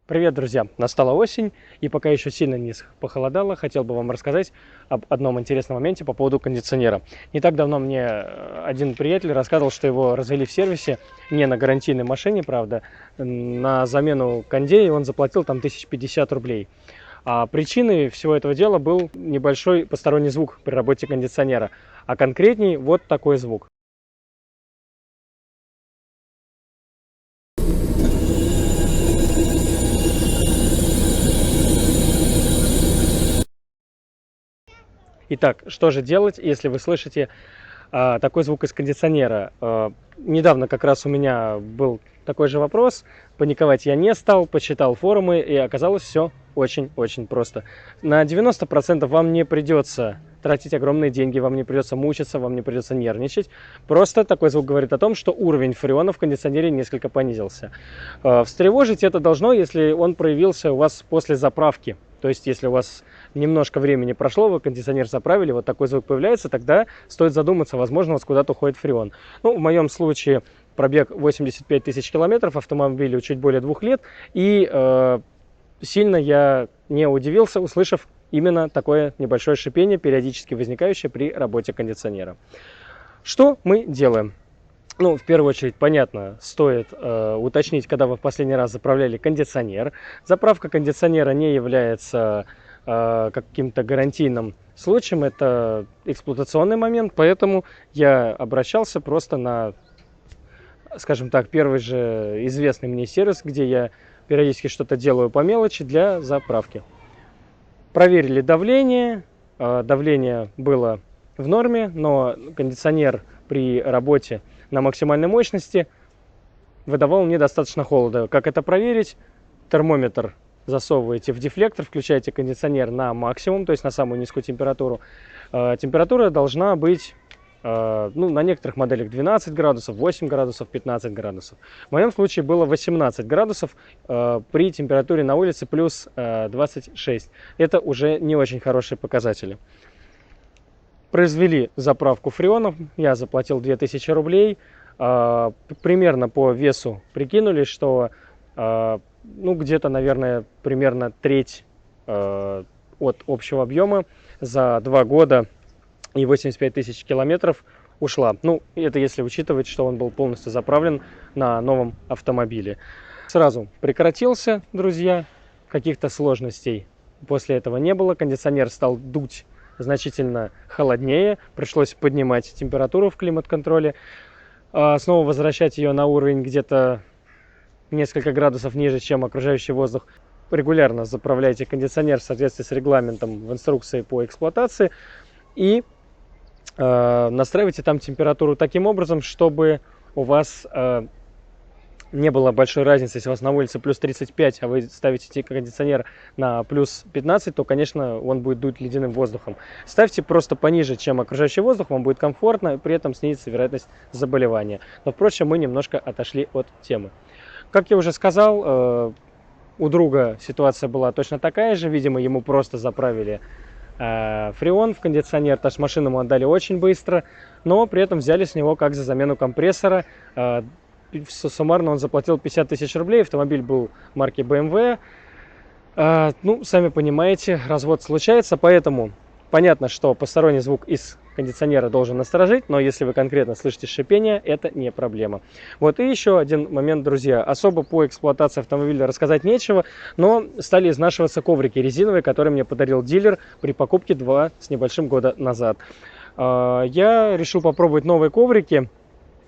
Привет, друзья! Настала осень, и пока еще сильно не похолодало, хотел бы вам рассказать об одном интересном моменте по поводу кондиционера. Не так давно мне один приятель рассказывал, что его развели в сервисе, не на гарантийной машине, правда, на замену кондея он заплатил там 1050 рублей. А причиной всего этого дела был небольшой посторонний звук при работе кондиционера, а конкретней вот такой звук. Итак, что же делать, если вы слышите такой звук из кондиционера? Недавно как раз у меня был такой же вопрос. Паниковать я не стал, почитал форумы, и оказалось все очень-очень просто. На 90% вам не придется тратить огромные деньги, вам не придется мучиться, вам не придется нервничать. Просто такой звук говорит о том, что уровень фреона в кондиционере несколько понизился. Встревожить это должно, если он проявился у вас после заправки. То есть, если у вас немножко времени прошло, вы кондиционер заправили, вот такой звук появляется, тогда стоит задуматься, возможно, у вас куда-то уходит фреон. Ну, в моем случае пробег 85 тысяч километров, автомобилю чуть более 2 лет, и сильно я не удивился, услышав именно такое небольшое шипение, периодически возникающее при работе кондиционера. Что мы делаем? Ну, в первую очередь, понятно, стоит уточнить, когда вы в последний раз заправляли кондиционер. Заправка кондиционера не является каким-то гарантийным случаем, это эксплуатационный момент, поэтому я обращался просто на, скажем так, первый же известный мне сервис, где я периодически что-то делаю по мелочи для заправки. Проверили давление, давление было в норме, но кондиционер при работе на максимальной мощности выдавал недостаточно холода. Как это проверить? Термометр засовываете в дефлектор, включаете кондиционер на максимум, то есть на самую низкую температуру. Температура должна быть, ну, на некоторых моделях 12 градусов, 8 градусов, 15 градусов. В моем случае было 18 градусов при температуре на улице плюс 26. Это уже не очень хорошие показатели. Произвели заправку фреоном, я заплатил 2000 рублей. Примерно по весу прикинули, что ну, где-то, наверное, примерно треть от общего объема за 2 года и 85 тысяч километров ушла. Ну, это если учитывать, что он был полностью заправлен на новом автомобиле. Сразу прекратился, друзья, каких-то сложностей после этого не было. Кондиционер стал дуть значительно холоднее, пришлось поднимать температуру в климат-контроле, снова возвращать ее на уровень где-то несколько градусов ниже, чем окружающий воздух. Регулярно заправляйте кондиционер в соответствии с регламентом в инструкции по эксплуатации и настраивайте там температуру таким образом, чтобы у вас не было большой разницы. Если у вас на улице плюс 35, а вы ставите кондиционер на плюс 15, то, конечно, он будет дуть ледяным воздухом. Ставьте просто пониже, чем окружающий воздух, вам будет комфортно, и при этом снизится вероятность заболевания. Но, впрочем, мы немножко отошли от темы. Как я уже сказал, у друга ситуация была точно такая же. Видимо, ему просто заправили фреон в кондиционер, потому что машину ему отдали очень быстро, но при этом взяли с него как за замену компрессора. Суммарно он заплатил 50 тысяч рублей, автомобиль был марки BMW. Ну, сами понимаете, развод случается, поэтому понятно, что посторонний звук из кондиционера должен насторожить, но если вы конкретно слышите шипение, это не проблема. Вот и еще один момент, друзья. Особо по эксплуатации автомобиля рассказать нечего, но стали изнашиваться коврики резиновые, которые мне подарил дилер при покупке 2 с небольшим года назад. Я решил попробовать новые коврики.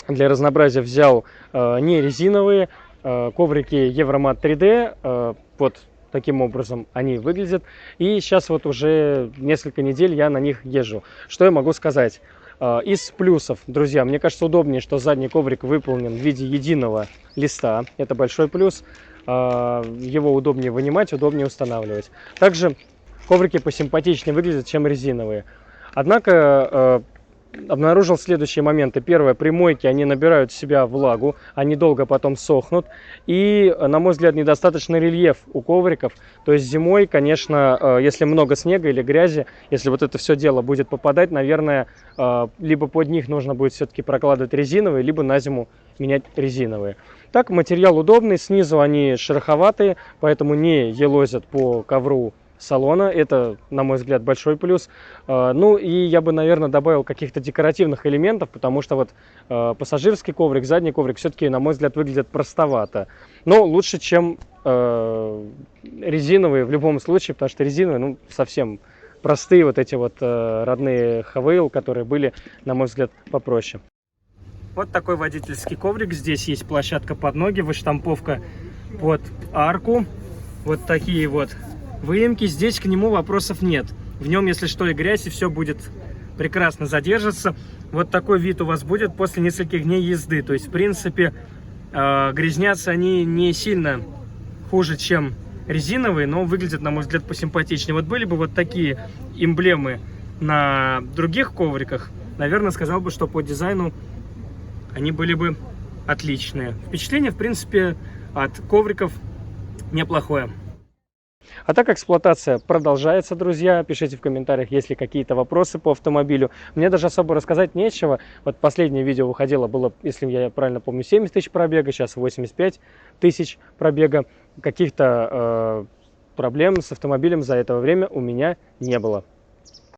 Для разнообразия взял не резиновые коврики Евромат 3D. Вот таким образом они выглядят. И сейчас вот уже несколько недель я на них езжу. Что я могу сказать? Из плюсов, друзья, мне кажется удобнее, что задний коврик выполнен в виде единого листа. Это большой плюс. Его удобнее вынимать, удобнее устанавливать. Также коврики посимпатичнее выглядят, чем резиновые. Однако обнаружил следующие моменты. Первое, примойки, они набирают в себя влагу, они долго потом сохнут. И, на мой взгляд, недостаточно рельеф у ковриков. То есть зимой, конечно, если много снега или грязи, если вот это все дело будет попадать, наверное, либо под них нужно будет все-таки прокладывать резиновые, либо на зиму менять резиновые. Так, материал удобный, снизу они шероховатые, поэтому не елозят по ковру салона. Это, на мой взгляд, большой плюс. Ну и я бы, наверное, добавил каких-то декоративных элементов, потому что вот пассажирский коврик, задний коврик все-таки, на мой взгляд, выглядят простовато. Но лучше, чем резиновые в любом случае, потому что резиновые, ну, совсем простые вот эти вот родные Havail, которые были, на мой взгляд, попроще. Вот такой водительский коврик. Здесь есть площадка под ноги, выштамповка под арку. Вот такие вот выемки. Здесь к нему вопросов нет. В нем, если что, и грязь, и все будет прекрасно задержаться. Вот такой вид у вас будет после нескольких дней езды. То есть, в принципе, грязнятся они не сильно хуже, чем резиновые, но выглядят, на мой взгляд, посимпатичнее. Вот были бы вот такие эмблемы на других ковриках, наверное, сказал бы, что по дизайну они были бы отличные. Впечатление, в принципе, от ковриков неплохое. А так эксплуатация продолжается, друзья. Пишите в комментариях, есть ли какие-то вопросы по автомобилю. Мне даже особо рассказать нечего. Вот последнее видео выходило, было, если я правильно помню, 70 тысяч пробега, сейчас 85 тысяч пробега. Каких-то проблем с автомобилем за это время у меня не было.